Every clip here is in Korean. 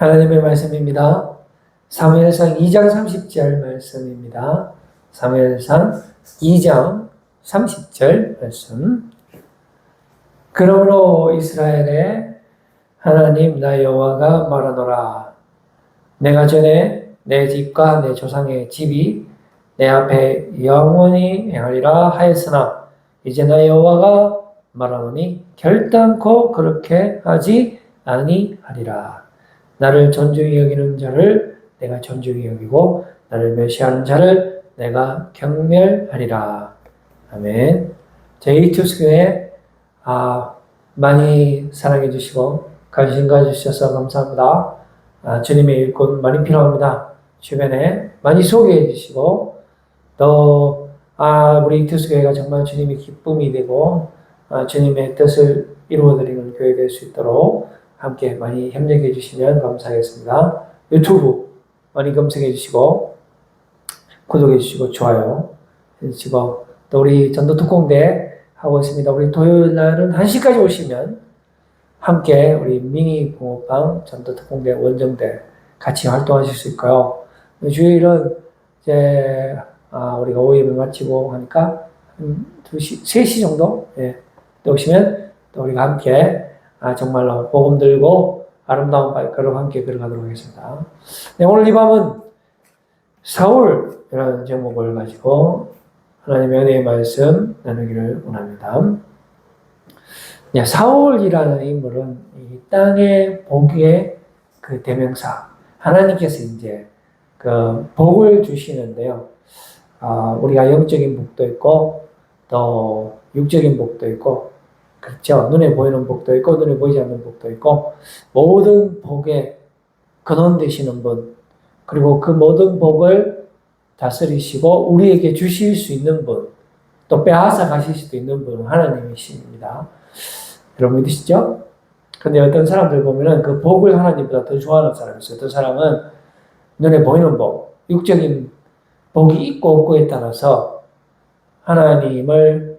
하나님의 말씀입니다. 사무엘상 2장 30절 말씀입니다. 사무엘상 2장 30절 말씀. 그러므로 이스라엘의 하나님 나 여호와가 말하노라. 내가 전에 내 집과 내 조상의 집이 내 앞에 영원히 행하리라 하였으나 이제 나 여호와가 말하노니 결단코 그렇게 하지 아니하리라. 나를 존중히 여기는 자를 내가 존중히 여기고 나를 멸시하는 자를 내가 경멸하리라. 아멘. 저희 투스교회 많이 사랑해 주시고 관심 가주셔서 감사합니다. 주님의 일꾼 많이 필요합니다. 주변에 많이 소개해 주시고 또 우리 투스교회가 정말 주님의 기쁨이 되고 주님의 뜻을 이루어드리는 교회 될 수 있도록 함께 많이 협력해 주시면 감사하겠습니다. 유튜브 많이 검색해 주시고 구독해 주시고 좋아요 해주시고 또 우리 전도 특공대 하고 있습니다. 우리 토요일 날은 1시까지 오시면 함께 우리 미니 붕어빵 전도 특공대 원정대 같이 활동하실 수 있고요. 주일은 이제 우리가 오후예배 마치고 하니까 2시, 3시 정도 또 오시면 또 우리가 함께 정말로 복음 들고 아름다운 발걸음 함께 걸어가도록 하겠습니다. 네, 오늘 이 밤은 사울이라는 제목을 가지고 하나님의 은혜의 말씀 나누기를 원합니다. 네, 사울이라는 인물은 이 땅의 복의 그 대명사, 하나님께서 이제 그 복을 주시는데요. 우리가 영적인 복도 있고 또 육적인 복도 있고 그렇죠. 눈에 보이는 복도 있고 눈에 보이지 않는 복도 있고 모든 복의 근원 되시는 분 그리고 그 모든 복을 다스리시고 우리에게 주실 수 있는 분 또 빼앗아 가실 수도 있는 분은 하나님이십니다. 여러분 믿으시죠? 근데 어떤 사람들 보면은 그 복을 하나님보다 더 좋아하는 사람이 있어요. 어떤 사람은 눈에 보이는 복, 육적인 복이 있고 없고에 따라서 하나님에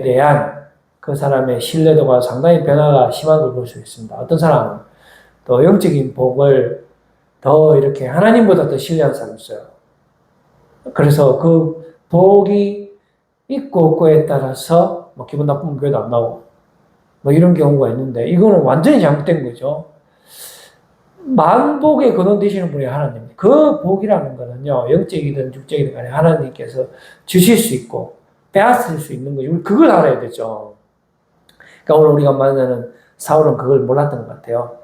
대한 그 사람의 신뢰도가 상당히 변화가 심한 걸 볼 수 있습니다. 어떤 사람은 또 영적인 복을 더 이렇게 하나님보다 더 신뢰하는 사람이 있어요. 그래서 그 복이 있고 없고에 따라서 기분 나쁘면 교회도 안 나오고 이런 경우가 있는데 이거는 완전히 잘못된 거죠. 만복의 근원 되시는 분이 하나님. 그 복이라는 거는요, 영적이든 육적이든 간에 하나님께서 주실 수 있고 빼앗을 수 있는 거죠. 우리 그걸 알아야 되죠. 그러니까 오늘 우리가 만나는 사울은 그걸 몰랐던 것 같아요.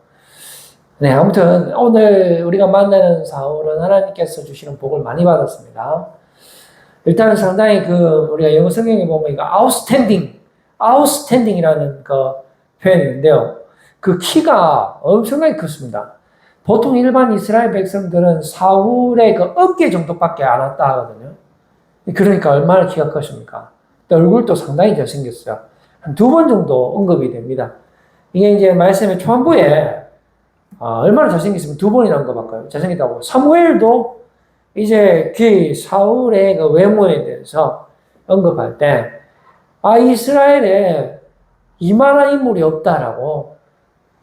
네, 아무튼 오늘 우리가 만나는 사울은 하나님께서 주시는 복을 많이 받았습니다. 일단 상당히 우리가 영어 성경에 보면 이거 outstanding이라는 그 표현이 있는데요. 그 키가 엄청나게 컸습니다. 보통 일반 이스라엘 백성들은 사울의 그 어깨 정도밖에 안 왔다 하거든요. 그러니까 얼마나 키가 컸습니까? 또 얼굴도 상당히 잘생겼어요. 한 2번 정도 언급이 됩니다. 이게 이제 말씀의 초반부에 얼마나 잘생겼으면 2번이나 언급할까요? 잘생겼다고. 사무엘도 이제 사울의 그 외모에 대해서 언급할 때, 이스라엘에 이만한 인물이 없다라고,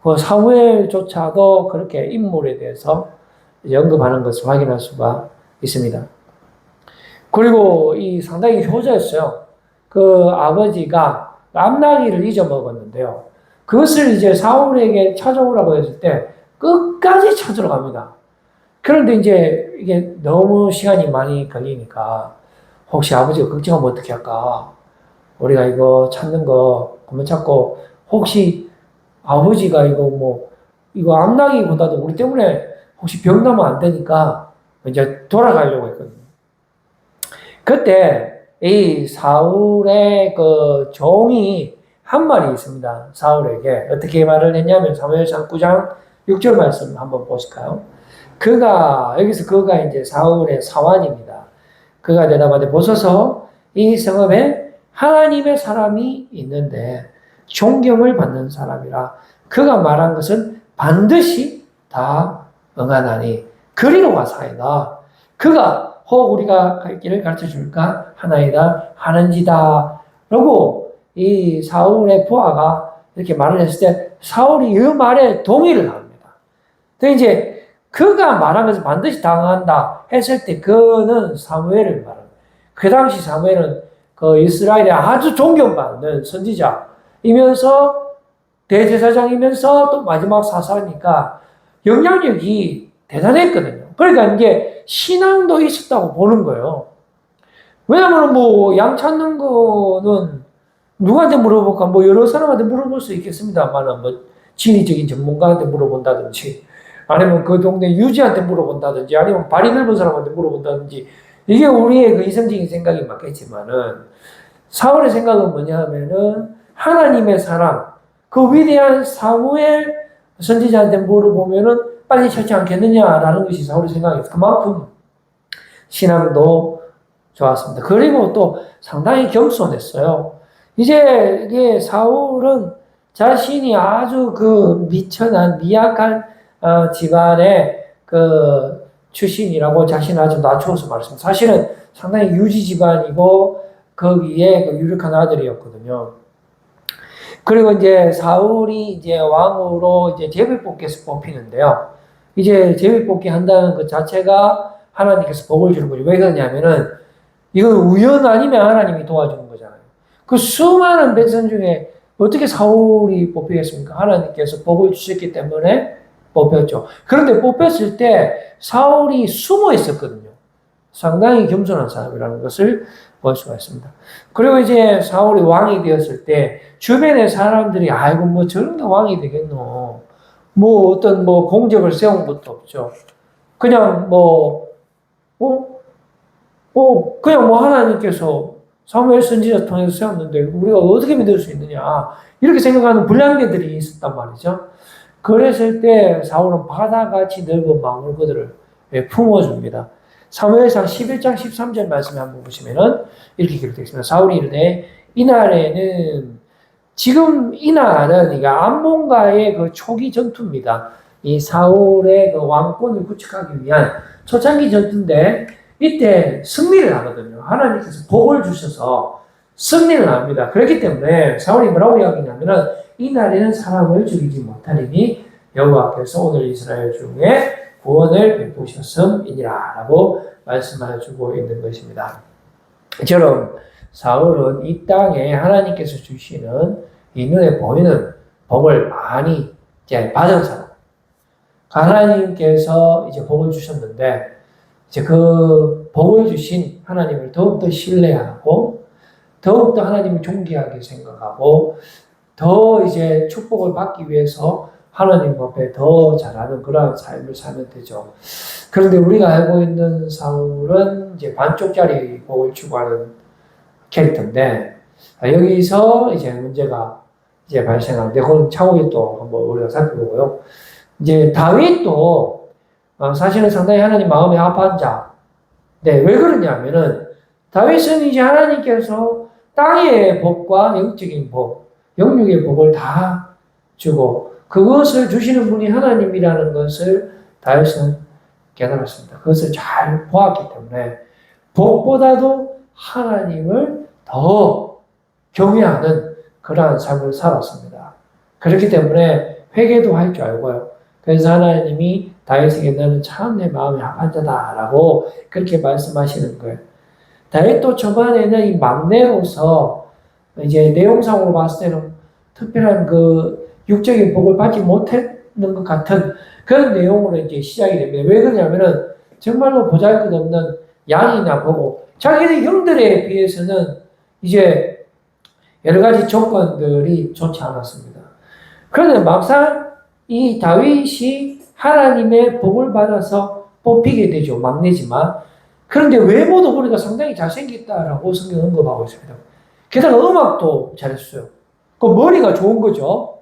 그 사무엘조차도 그렇게 인물에 대해서 이제 언급하는 것을 확인할 수가 있습니다. 그리고 상당히 효자였어요. 그 아버지가 암나귀를 잊어먹었는데요. 그것을 이제 사울에게 찾아오라고 했을 때 끝까지 찾으러 갑니다. 그런데 이제 이게 너무 시간이 많이 걸리니까 혹시 아버지가 걱정하면 어떻게 할까? 우리가 이거 찾는 거 그만 찾고 혹시 아버지가 이거 암나귀보다도 우리 때문에 혹시 병 나면 안 되니까 이제 돌아가려고 했거든요. 그때 이 사울의 그 종이 한 말이 있습니다. 사울에게 어떻게 말을 했냐면 사무엘상 9장 6절 말씀 한번 보실까요? 여기서 그가 이제 사울의 사환입니다. 그가 대답하되 보소서 이 성읍에 하나님의 사람이 있는데 존경을 받는 사람이라 그가 말한 것은 반드시 다 응하나니 그리로 와사이다. 그가 혹 우리가 갈 길을 가르쳐 줄까 하나이다 하는지다 라고 이 사울의 부하가 이렇게 말을 했을 때 사울이 이 말에 동의를 합니다. 근데 이제 그가 말하면서 반드시 당한다 했을 때 그는 사무엘을 말합니다. 그 당시 사무엘은 그 이스라엘의 아주 존경받는 선지자이면서 대제사장이면서 또 마지막 사사니까 영향력이 대단했거든요. 그러니까 이제 신앙도 있었다고 보는 거예요. 왜냐면 뭐 양 찾는 거는 누구한테 물어볼까? 뭐 여러 사람한테 물어볼 수 있겠습니다만은 뭐 진의적인 전문가한테 물어본다든지 아니면 그 동네 유지한테 물어본다든지 아니면 발이 넓은 사람한테 물어본다든지 이게 우리의 그 이성적인 생각이 맞겠지만은 사울의 생각은 뭐냐 하면은 하나님의 사람 그 위대한 사무엘 선지자한테 물어보면은 빨리 찾지 않겠느냐라는 것이 사울의 생각이었어요. 그만큼 신앙도 좋았습니다. 그리고 또 상당히 겸손했어요. 이제 이게 사울은 자신이 아주 그 미천한 미약한 집안의 그 출신이라고 자신을 아주 낮추어서 말했습니다. 사실은 상당히 유지 집안이고 거기에 그 유력한 아들이었거든요. 그리고 이제 사울이 이제 왕으로 이제 제비뽑기에서 뽑히는데요. 이제 제비뽑기 한다는 것 자체가 하나님께서 복을 주는 거죠. 왜 그러냐면은 이건 우연 아니면 하나님이 도와주는 거잖아요. 그 수많은 백성 중에 어떻게 사울이 뽑히겠습니까? 하나님께서 복을 주셨기 때문에 뽑혔죠. 그런데 뽑혔을 때 사울이 숨어 있었거든요. 상당히 겸손한 사람이라는 것을 볼 수가 있습니다. 그리고 이제 사울이 왕이 되었을 때 주변의 사람들이 아이고 뭐 저런 게 왕이 되겠노. 뭐 어떤 뭐 공적을 세운 것도 없죠. 그냥 그냥 뭐 하나님께서 사무엘 선지자 통해서 세웠는데 우리가 어떻게 믿을 수 있느냐 이렇게 생각하는 불량배들이 있었단 말이죠. 그랬을 때 사울은 바다같이 넓은 마음으로 그들을 품어줍니다. 사무엘상 11장 13절 말씀에 한번 보시면은 이렇게 기록되어 있습니다. 사울이 이르되 이날에는 지금 이날은 이가 암몬과의 그 초기 전투입니다. 이 사울의 그 왕권을 구축하기 위한 초창기 전투인데 이때 승리를 하거든요. 하나님께서 복을 주셔서 승리를 합니다. 그렇기 때문에 사울이 뭐라고 이야기하냐면은 이 날에는 사람을 죽이지 못하리니 여호와께서 오늘 이스라엘 중에 구원을 베푸셨음이니라 라고 말씀해 주고 있는 것입니다. 이처럼 사울은 이 땅에 하나님께서 주시는 이 눈에 보이는 복을 많이 이제 받은 사람. 하나님께서 이제 복을 주셨는데 이제 그 복을 주신 하나님을 더욱더 신뢰하고 더욱더 하나님을 존귀하게 생각하고 더 이제 축복을 받기 위해서 하나님 앞에 더 잘하는 그런 삶을 살면 되죠. 그런데 우리가 알고 있는 사울은 이제 반쪽짜리 복을 추구하는 캐릭터인데 여기서 이제 문제가 이제 발생하는데 그건 차후에 또 한번 우리가 살펴보고요. 이제 다윗도 사실은 상당히 하나님 마음에 아파한 자. 네, 왜 그러냐면은 다윗은 이제 하나님께서 땅의 복과 영적인 복, 영육의 복을 다 주고 그것을 주시는 분이 하나님이라는 것을 다윗은 깨달았습니다. 그것을 잘 보았기 때문에 복보다도 하나님을 더 경외하는 그러한 삶을 살았습니다. 그렇기 때문에 회개도 할 줄 알고요. 그래서 하나님이 다윗에게 너는 참 내 마음이 합한 자다라고 그렇게 말씀하시는 거예요. 다윗도 초반에는 이 막내로서 이제 내용상으로 봤을 때는 특별한 그 육적인 복을 받지 못했는 것 같은 그런 내용으로 이제 시작이 됩니다. 왜 그러냐면은 정말로 보잘것없는 양이나 보고 자기네 형들에 비해서는 이제 여러 가지 조건들이 좋지 않았습니다. 그런데 막상 이 다윗이 하나님의 복을 받아서 뽑히게 되죠. 막내지만. 그런데 외모도 보니까 상당히 잘생겼다라고 성경 언급하고 있습니다. 게다가 음악도 잘했어요. 그 머리가 좋은 거죠.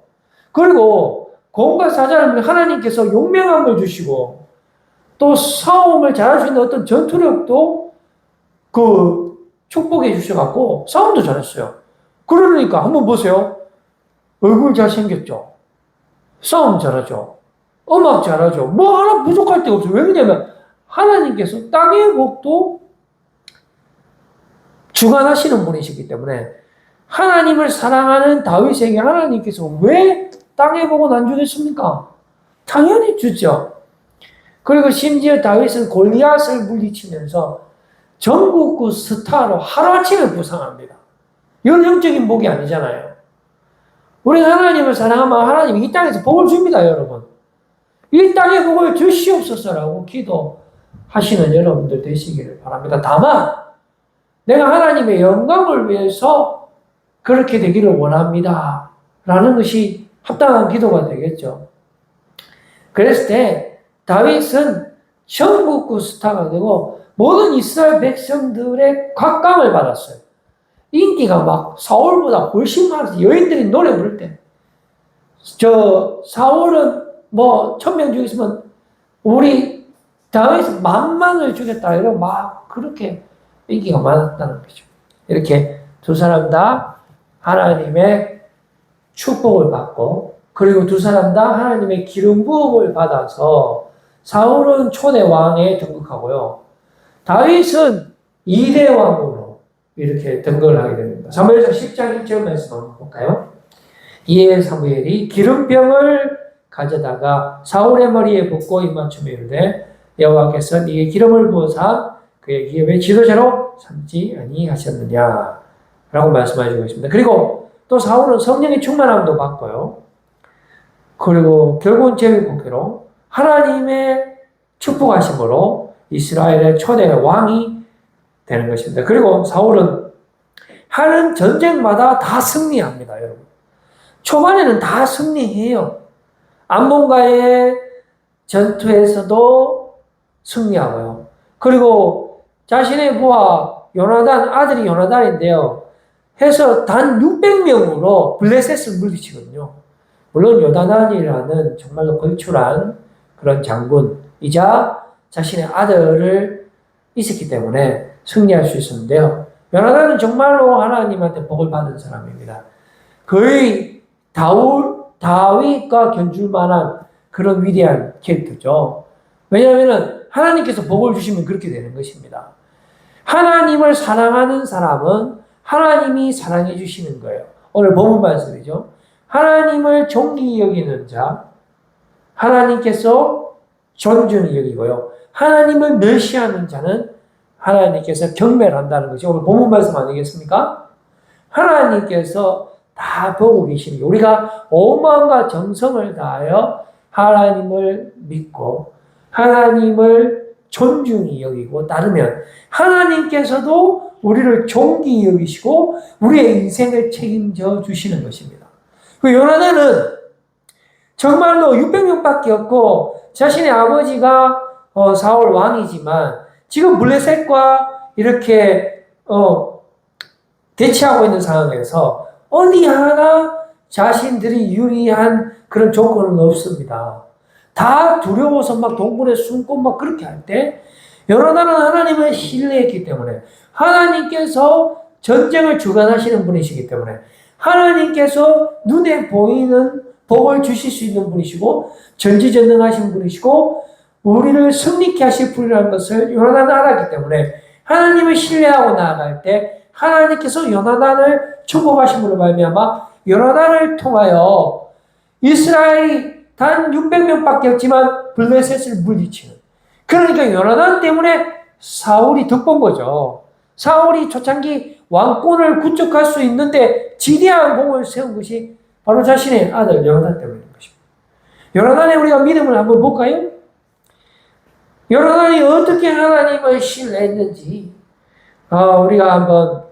그리고 공과 사자를 하나님께서 용맹함을 주시고 또 싸움을 잘할 수 있는 어떤 전투력도 그 축복해 주셔갖고 싸움도 잘했어요. 그러니까 한번 보세요. 얼굴 잘생겼죠. 싸움 잘하죠. 음악 잘하죠. 뭐 하나 부족할 데가 없어요. 왜 그러냐면 하나님께서 땅의 복도 주관하시는 분이시기 때문에 하나님을 사랑하는 다윗에게 하나님께서 왜 땅의 복은 안 주겠습니까? 당연히 주죠. 그리고 심지어 다윗은 골리앗을 물리치면서 전국구 스타로 하루아침에 부상합니다. 이건 영적인 복이 아니잖아요. 우리 하나님을 사랑하면 하나님이 이 땅에서 복을 줍니다, 여러분. 이 땅에 복을 주시옵소서라고 기도하시는 여러분들 되시기를 바랍니다. 다만 내가 하나님의 영광을 위해서 그렇게 되기를 원합니다. 라는 것이 합당한 기도가 되겠죠. 그랬을 때 다윗은 전국구 스타가 되고 모든 이스라엘 백성들의 곽감을 받았어요. 인기가 막 사울보다 훨씬 많았어요. 여인들이 노래 부를 때. 사울은 뭐 1000명 죽였으면 우리 다윗은 10,000명을 죽였다. 이러면 막 그렇게 인기가 많았다는 거죠. 이렇게 두 사람 다 하나님의 축복을 받고 그리고 두 사람 다 하나님의 기름 부음을 받아서 사울은 초대 왕에 등극하고요. 다윗은 2대 왕으로 이렇게 등극을 하게 됩니다. 사무엘상 10장 1절 말씀 한번 볼까요? 이에 사무엘이 기름병을 가져다가 사울의 머리에 붓고 입맞춤에 이르되 여호와께서 네게 기름을 부어사 그의 기업의 지도자로 삼지 아니하셨느냐 라고 말씀하시고 있습니다. 그리고 또 사울은 성령의 충만함도 받고요. 그리고 결국은 제위복귀로 하나님의 축복하심으로 이스라엘의 초대 왕이 되는 것입니다. 그리고 사울은 하는 전쟁마다 다 승리합니다, 여러분. 초반에는 다 승리해요. 암몬과의 전투에서도 승리하고요. 그리고 자신의 부하 요나단, 아들이 요나단인데요. 해서 단 600명으로 블레셋을 물리치거든요. 물론 요나단이라는 정말로 걸출한 그런 장군이자 자신의 아들을 있었기 때문에 승리할 수 있었는데요. 요나단은 정말로 하나님한테 복을 받은 사람입니다. 거의 다윗과 견줄 만한 그런 위대한 캐릭터죠. 왜냐하면 하나님께서 복을 주시면 그렇게 되는 것입니다. 하나님을 사랑하는 사람은 하나님이 사랑해 주시는 거예요. 오늘 본문 말씀이죠. 하나님을 존귀히 여기는 자, 하나님께서 존중히 여기고요. 하나님을 멸시하는 자는 하나님께서 경멸한다는 것이 오늘 본문 말씀 아니겠습니까? 하나님께서 다 보고 계시니 우리가 온 마음과 정성을 다하여 하나님을 믿고 하나님을 존중히 여기고 따르면 하나님께서도 우리를 존귀히 여기시고 우리의 인생을 책임져 주시는 것입니다. 그 요나단은 정말로 600명밖에 없고 자신의 아버지가 사울 왕이지만 지금 블레셋과 이렇게 대치하고 있는 상황에서 어디 하나 자신들이 유리한 그런 조건은 없습니다. 다 두려워서 막 동굴에 숨고 막 그렇게 할 때 요나단은 하나님을 신뢰했기 때문에 하나님께서 전쟁을 주관하시는 분이시기 때문에 하나님께서 눈에 보이는 복을 주실 수 있는 분이시고 전지전능하신 분이시고 우리를 승리케 하실 분이라는 것을 요나단은 알았기 때문에 하나님을 신뢰하고 나아갈 때 하나님께서 요나단을 축복하심으로 말미암아 요나단을 통하여 이스라엘이 단 600명밖에 없지만 블레셋을 물리치는 그러니까 요나단 때문에 사울이 득본 거죠. 사울이 초창기 왕권을 구축할 수 있는데 지대한 공을 세운 것이 바로 자신의 아들 요나단 때문인 것입니다. 요나단의 우리가 믿음을 한번 볼까요? 요나단이 어떻게 하나님을 신뢰했는지 우리가 한번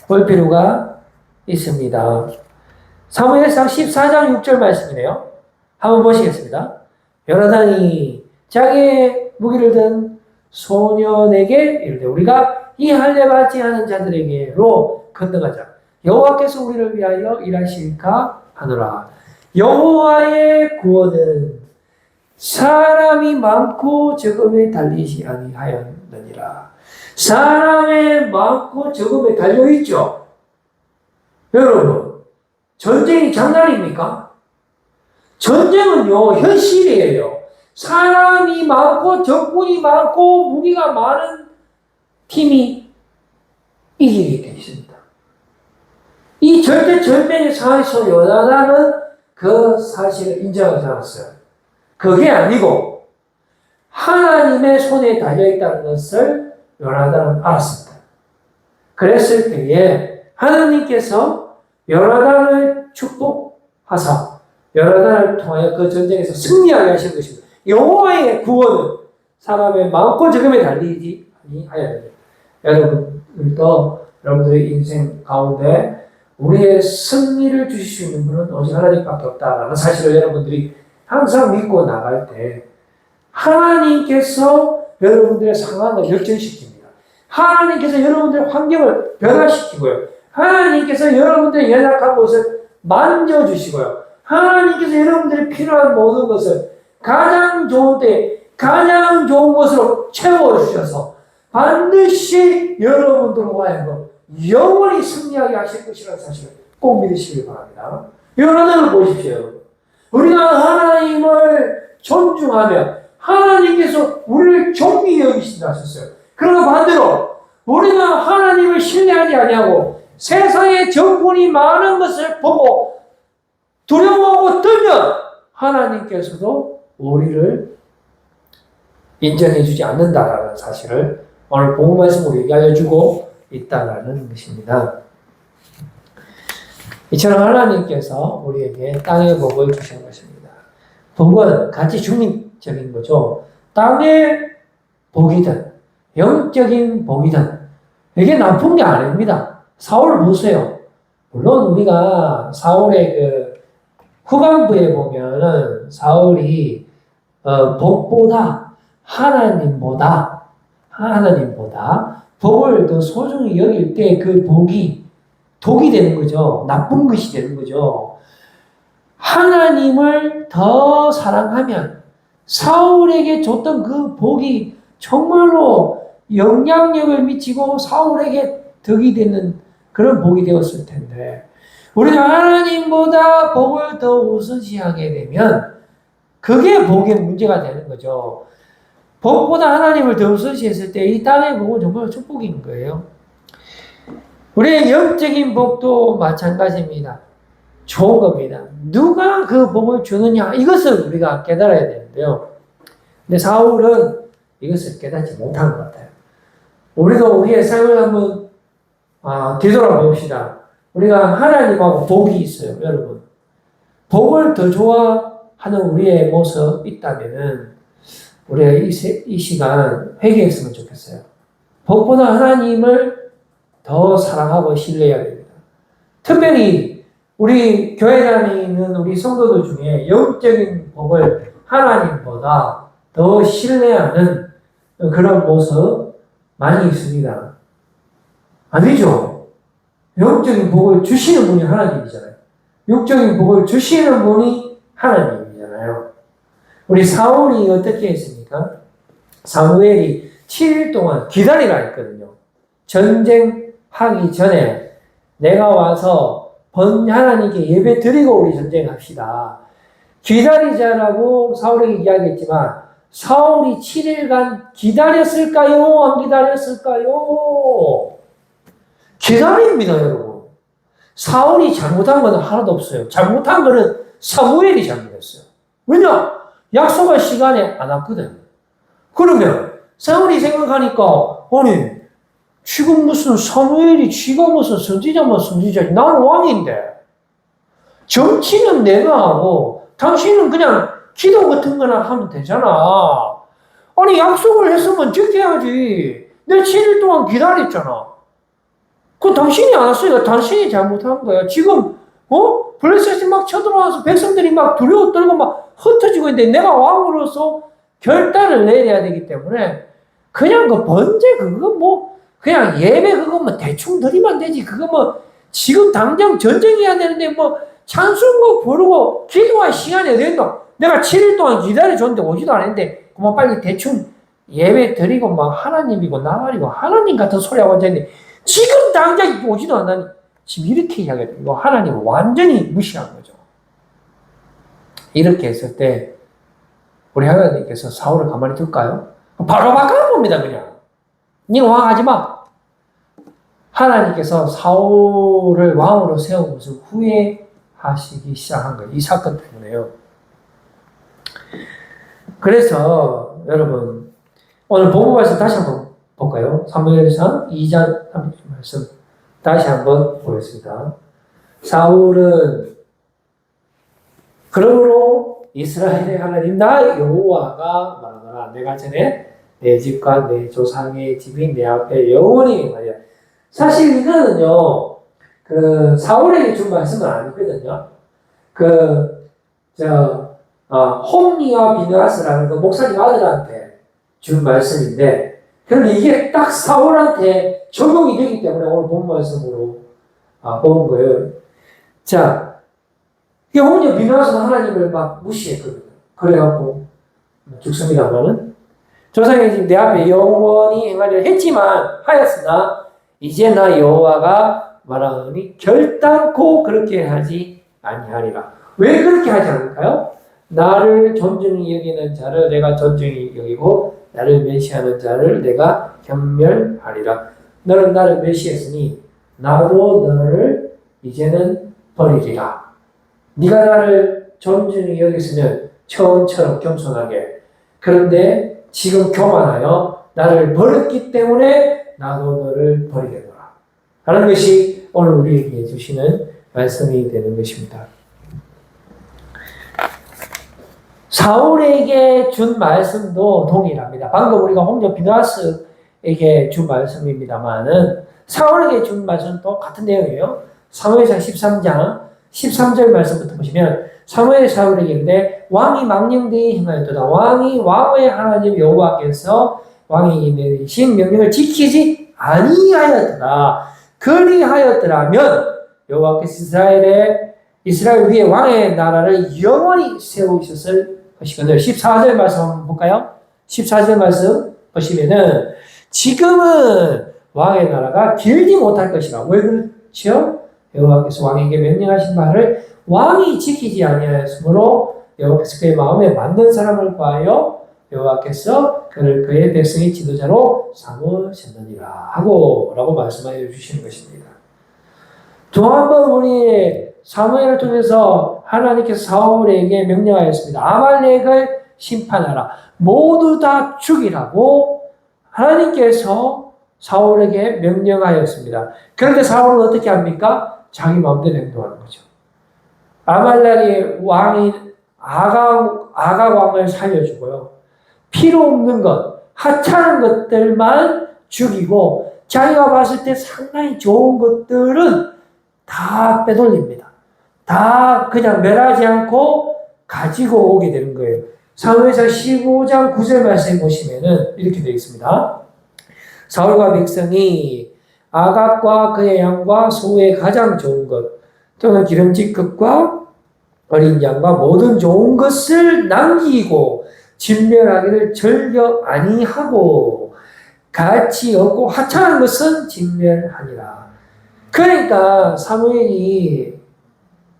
볼 필요가 있습니다. 사무엘상 14장 6절 말씀이네요. 한번 보시겠습니다. 요나단이 자기의 무기를 든 소년에게 이르되 우리가 이 할례 받지 않은 자들에게로 건너가자. 여호와께서 우리를 위하여 일하실까 하노라. 여호와의 구원은 사람이 많고 적음에 달리지 아니하였느니라. 사람의 많고 적음에 달려있죠. 여러분, 전쟁이 장난입니까? 전쟁은요, 현실이에요. 사람이 많고 적군이 많고 무기가 많은 팀이 이기게 되어 있습니다. 이 절대절명의 상황에서 요나단은 그 사실을 인정하지 않았어요. 그게 아니고 하나님의 손에 달려있다는 것을 요나단은 알았습니다. 그랬을 때에 하나님께서 요나단을 축복하사 요나단을 통하여 그 전쟁에서 승리하게 하실 것입니다. 여호와의 구원은 사람의 많고 적음에 달리지 아니하여야 됩니다. 여러분들도 여러분들의 인생 가운데 우리의 승리를 주실 수 있는 분은 오직 하나님밖에 없다라는 사실을 여러분들이 항상 믿고 나갈 때 하나님께서 여러분들의 상황을 역전시킵니다. 하나님께서 여러분들의 환경을 변화시키고요. 하나님께서 여러분들의 연약한 곳을 만져주시고요. 하나님께서 여러분들이 필요한 모든 것을 가장 좋은 때 가장 좋은 것으로 채워주셔서 반드시 여러분들과 하여금 영원히 승리하게 하실 것이라는 사실을 꼭 믿으시길 바랍니다. 요나단을 보십시오. 우리가 하나님을 존중하며 하나님께서 우리를 존귀히 여기신다 하셨어요. 그러나 반대로 우리가 하나님을 신뢰하지 아니하고 세상의 정권이 많은 것을 보고 두려워하고 떨면 하나님께서도 우리를 인정해주지 않는다라는 사실을 오늘 본문 말씀으로 얘기하여주고 있다라는 것입니다. 이처럼 하나님께서 우리에게 땅의 복을 주신 것입니다. 복은 가치 중립적인 거죠. 땅의 복이든 영적인 복이든 이게 나쁜 게 아닙니다. 사울을 보세요. 물론 우리가 사울의 그 후반부에 보면은 사울이 복보다 하나님보다 복을 더 소중히 여길 때 그 복이 독이 되는 거죠. 나쁜 것이 되는 거죠. 하나님을 더 사랑하면 사울에게 줬던 그 복이 정말로 영향력을 미치고 사울에게 덕이 되는 그런 복이 되었을 텐데 우리가 하나님보다 복을 더 우선시하게 되면 그게 복의 문제가 되는 거죠. 복보다 하나님을 더 우선시했을 때 이 땅의 복은 정말 축복인 거예요. 우리의 영적인 복도 마찬가지입니다. 좋은 겁니다. 누가 그 복을 주느냐 이것을 우리가 깨달아야 되는데요. 근데 사울은 이것을 깨닫지 못한 것 같아요. 우리도 우리의 삶을 한번 뒤돌아봅시다. 우리가 하나님하고 복이 있어요, 여러분. 복을 더 좋아하는 우리의 모습 있다면은 우리가 이 시간 회개했으면 좋겠어요. 복보다 하나님을 더 사랑하고 신뢰해야 됩니다. 특별히 우리 교회 다니는 우리 성도들 중에 영적인 복을 하나님보다 더 신뢰하는 그런 모습 많이 있습니다. 아니죠? 영적인 복을 주시는 분이 하나님이잖아요. 육적인 복을 주시는 분이 하나님이잖아요. 우리 사울이 어떻게 했습니까? 사무엘이 7일 동안 기다리라 했거든요. 전쟁하기 전에 내가 와서 하나님께 예배 드리고 우리 전쟁합시다. 기다리자라고 사울에게 이야기했지만 사울이 7일간 기다렸을까요? 안 기다렸을까요? 기다립니다, 여러분. 사울이 잘못한 건 하나도 없어요. 잘못한 거는 사무엘이 잘못했어요. 왜냐? 약속할 시간에 안 왔거든. 그러면 사울이 생각하니까 아니 지금 무슨 사무엘이 지가 무슨 선지자면 선지자지 나는 왕인데 정치는 내가 하고 당신은 그냥 기도 같은 거나 하면 되잖아. 아니 약속을 했으면 지켜야지. 내 7일 동안 기다렸잖아. 그 당신이 안 왔으니까 당신이 잘못한 거야. 지금 블레셋이 막 쳐들어와서 백성들이 막 두려워 떨고 막 흩어지고 있는데 내가 왕으로서 결단을 내려야 되기 때문에 그냥 그 번제 그거 뭐 그냥 예배 그거 뭐 대충 드리면 되지. 그거 뭐 지금 당장 전쟁해야 되는데 뭐 찬송곡 부르고 기도할 시간이 어디 있노? 내가 7일 동안 기다려줬는데 오지도 않았는데 그만 빨리 대충 예배 드리고 막 하나님이고 나발이고 하나님 같은 소리 하고 앉았는데 지금 당장 오지도 않다니 지금 이렇게 이야기해요. 이거 하나님을 완전히 무시한 거죠. 이렇게 했을 때 우리 하나님께서 사울을 가만히 둘까요? 바로 바꿔봅니다. 그냥 니 왕하지 마. 하나님께서 사울을 왕으로 세운 것을 후회하시기 시작한 거예요. 이 사건 때문에요. 그래서 여러분 오늘 본문 말씀 다시 한번 볼까요? 사무엘상 2장 30절 말씀 다시 한번 보겠습니다. 사울은 그러므로 이스라엘의 하나님 나 여호와가 말하노라 내가 전에 내 집과 내 조상의 집이 내 앞에 영원히 말이야. 사실 이거는요 그 사울에게 준 말씀은 아니거든요. 홈리와 비느하스라는 그 목사님 아들한테 준 말씀인데, 그런데 이게 딱 사울한테 적용이 되기 때문에 오늘 본 말씀으로 본 거예요. 자, 이 홈리와 비느하스는 하나님을 막 무시했거든요. 그래갖고 죽습니다만은 조상의 집 내 앞에 영원히 행하려 했지만 하였으나 이제 나 여호와가 말하노니 결단코 그렇게 하지 아니하리라. 왜 그렇게 하지 않을까요? 나를 존중히 여기는 자를 내가 존중히 여기고 나를 멸시하는 자를 내가 경멸하리라. 너는 나를 멸시했으니 나도 너를 이제는 버리리라. 네가 나를 존중히 여겼으면 처음처럼 겸손하게, 그런데 지금 교만하여 나를 버렸기 때문에 나도 너를 버리겠노라 하는 것이 오늘 우리에게 주시는 말씀이 되는 것입니다. 사울에게 준 말씀도 동일합니다. 방금 우리가 홈리와 비느하스에게 준 말씀입니다만은 사울에게 준 말씀도 같은 내용이에요. 사무엘상 13장 13절 말씀부터 보시면 사무엘이 사울에게 이르되 왕이 망령되이 행하였도다. 왕이 왕의 하나님 여호와께서 왕에게 내리신 명령을 지키지 아니하였도다. 그리하였더라면 여호와께서 이스라엘 위에 왕의 나라를 영원히 세우셨을 것이거든요. 14절 말씀 한번 볼까요? 14절 말씀 보시면은 지금은 왕의 나라가 길지 못할 것이라. 왜 그렇죠? 여호와께서 왕에게 명령하신 바를 왕이 지키지 아니하였으므로 여호와께서 그의 마음에 맞는 사람을 구하여 여호와께서 그를 그의 백성의 지도자로 삼으셨느니라 하고 라고 말씀하여 주시는 것입니다. 또 한 번 우리 사무엘을 통해서 하나님께서 사울에게 명령하였습니다. 아말렉을 심판하라. 모두 다 죽이라고 하나님께서 사울에게 명령하였습니다. 그런데 사울은 어떻게 합니까? 자기 마음대로 행동하는 거죠. 아말렉의 왕인 아가 왕을 살려주고요. 필요 없는 것, 하찮은 것들만 죽이고 자기가 봤을 때 상당히 좋은 것들은 다 빼돌립니다. 다 그냥 멸하지 않고 가지고 오게 되는 거예요. 사무엘상 15장 9절 말씀에 보시면은 이렇게 되어 있습니다. 사울과 백성이 아각과 그의 양과 소의 가장 좋은 것 또는 기름진 것과 어린 양과 모든 좋은 것을 남기고 진멸하기를 즐겨 아니하고 가치 없고 하찮은 것은 진멸하니라. 그러니까 사무엘이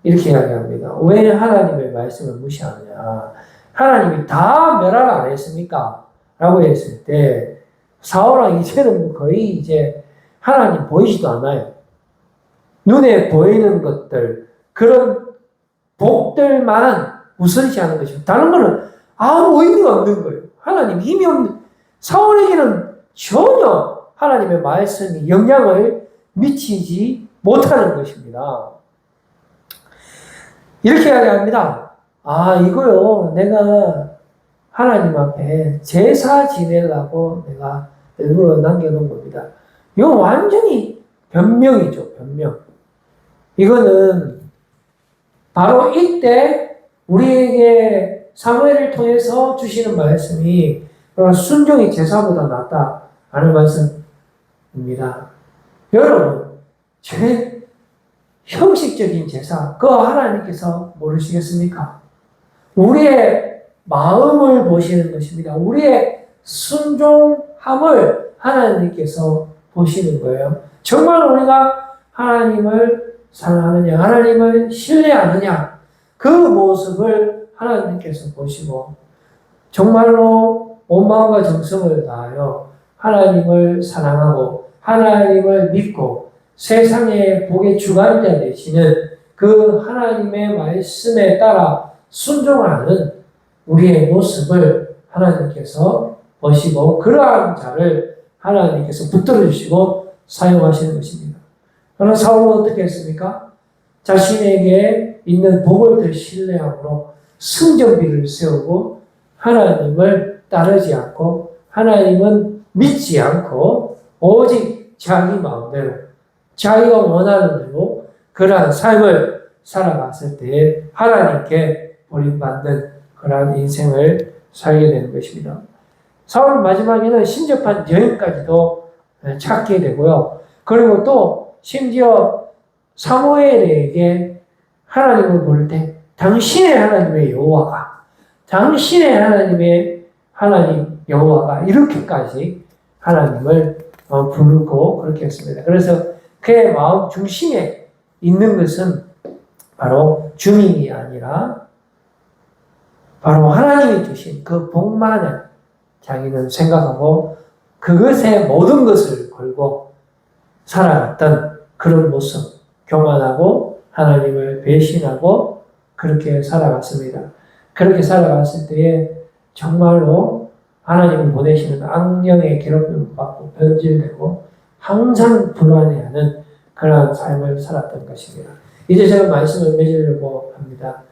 이렇게 이야기합니다. 왜 하나님의 말씀을 무시하느냐? 하나님이 다 멸하라 안 했습니까? 라고 했을 때 사울은 이제는 거의 이제 하나님 보이지도 않아요. 눈에 보이는 것들, 그런 복들만 우선시하는 것이고 다른 거는 아무 의미가 없는 거예요. 하나님 힘이 없는, 사울에게는 전혀 하나님의 말씀이 영향을 미치지 못하는 것입니다. 이렇게 이야기합니다. 이거요, 내가 하나님 앞에 제사 지내려고 내가 일부러 남겨놓은 겁니다. 이거 완전히 변명이죠, 변명. 이거는 바로 이때 우리에게 사무엘을 통해서 주시는 말씀이 순종이 제사보다 낫다라는 말씀입니다. 여러분, 제 형식적인 제사, 그거 하나님께서 모르시겠습니까? 우리의 마음을 보시는 것입니다. 우리의 순종함을 하나님께서 보시는 거예요. 정말 우리가 하나님을 사랑하느냐, 하나님을 신뢰하느냐, 그 모습을 하나님께서 보시고 정말로 온 마음과 정성을 다하여 하나님을 사랑하고 하나님을 믿고 세상의 복의 주관자 되시는 그 하나님의 말씀에 따라 순종하는 우리의 모습을 하나님께서 보시고 그러한 자를 하나님께서 붙들어 주시고 사용하시는 것입니다. 그러나 사울은 어떻게 했습니까? 자신에게 있는 복을 더 신뢰함으로 승전비를 세우고 하나님을 따르지 않고 하나님은 믿지 않고 오직 자기 마음대로 자기가 원하는 대로 그러한 삶을 살아갔을 때에 하나님께 버림받는 그러한 인생을 살게 되는 것입니다. 사울은 마지막에는 신접한 여인까지도 찾게 되고요. 그리고 또 심지어 사무엘에게 하나님을 부를 때 당신의 하나님의 여호와가 당신의 하나님의 하나님 여호와가 이렇게까지 하나님을 부르고 그렇게 했습니다. 그래서 그의 마음 중심에 있는 것은 바로 주민이 아니라 바로 하나님이 주신 그 복만을 자기는 생각하고 그것에 모든 것을 걸고 살아갔던 그런 모습, 교만하고 하나님을 배신하고 그렇게 살아갔습니다. 그렇게 살아갔을 때에 정말로 하나님을 보내시는 악령의 괴롭힘을 받고 변질되고 항상 불안해하는 그러한 삶을 살았던 것입니다. 이제 제가 말씀을 맺으려고 합니다.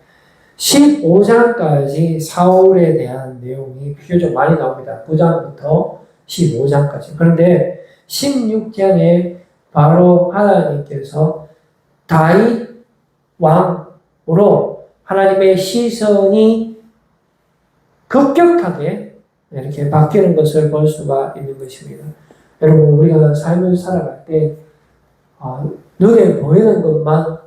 15장까지 사울에 대한 내용이 비교적 많이 나옵니다. 9장부터 15장까지. 그런데 16장에 바로 하나님께서 다윗 왕으로 하나님의 시선이 급격하게 이렇게 바뀌는 것을 볼 수가 있는 것입니다. 여러분, 우리가 삶을 살아갈 때 눈에 보이는 것만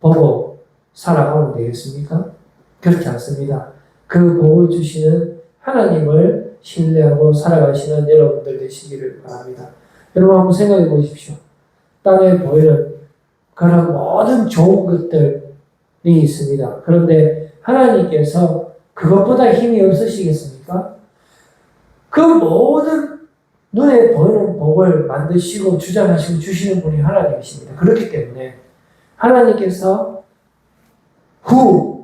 보고 살아가면 되겠습니까? 그렇지 않습니다. 그 복을 주시는 하나님을 신뢰하고 살아가시는 여러분들 되시기를 바랍니다. 여러분 한번 생각해 보십시오. 땅에 보이는 그런 모든 좋은 것들이 있습니다. 그런데 하나님께서 그것보다 힘이 없으시겠습니까? 그 모든 눈에 보이는 복을 만드시고 주장하시고 주시는 분이 하나님이십니다. 그렇기 때문에 하나님께서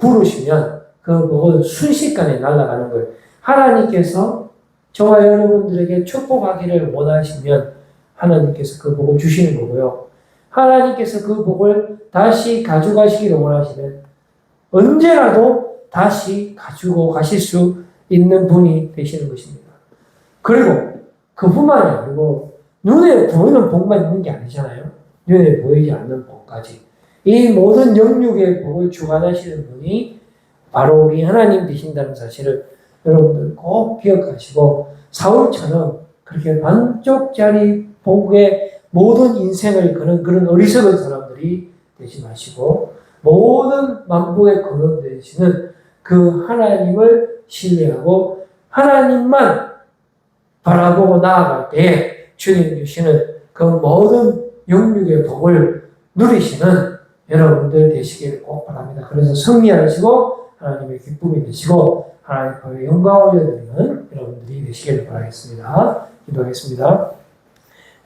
부르시면 그 복은 순식간에 날아가는 거예요. 하나님께서 저와 여러분들에게 축복하기를 원하시면 하나님께서 그 복을 주시는 거고요. 하나님께서 그 복을 다시 가져가시기를 원하시면 언제라도 다시 가지고 가실 수 있는 분이 되시는 것입니다. 그리고 그뿐만이 아니고 눈에 보이는 복만 있는 게 아니잖아요. 눈에 보이지 않는 복까지. 이 모든 영육의 복을 주관하시는 분이 바로 우리 하나님 되신다는 사실을 여러분들 꼭 기억하시고 사울처럼 그렇게 반쪽짜리 복의 모든 인생을 거는 그런 어리석은 사람들이 되지 마시고 모든 만국의 근원 되시는 그 하나님을 신뢰하고 하나님만 바라보고 나아갈 때에 주님 주시는 그 모든 영육의 복을 누리시는 여러분들 되시기를 꼭 바랍니다. 그래서 승리하시고 하나님의 기쁨이 되시고 하나님의 영광을 올려드리는 여러분들이 되시기를 바라겠습니다. 기도하겠습니다.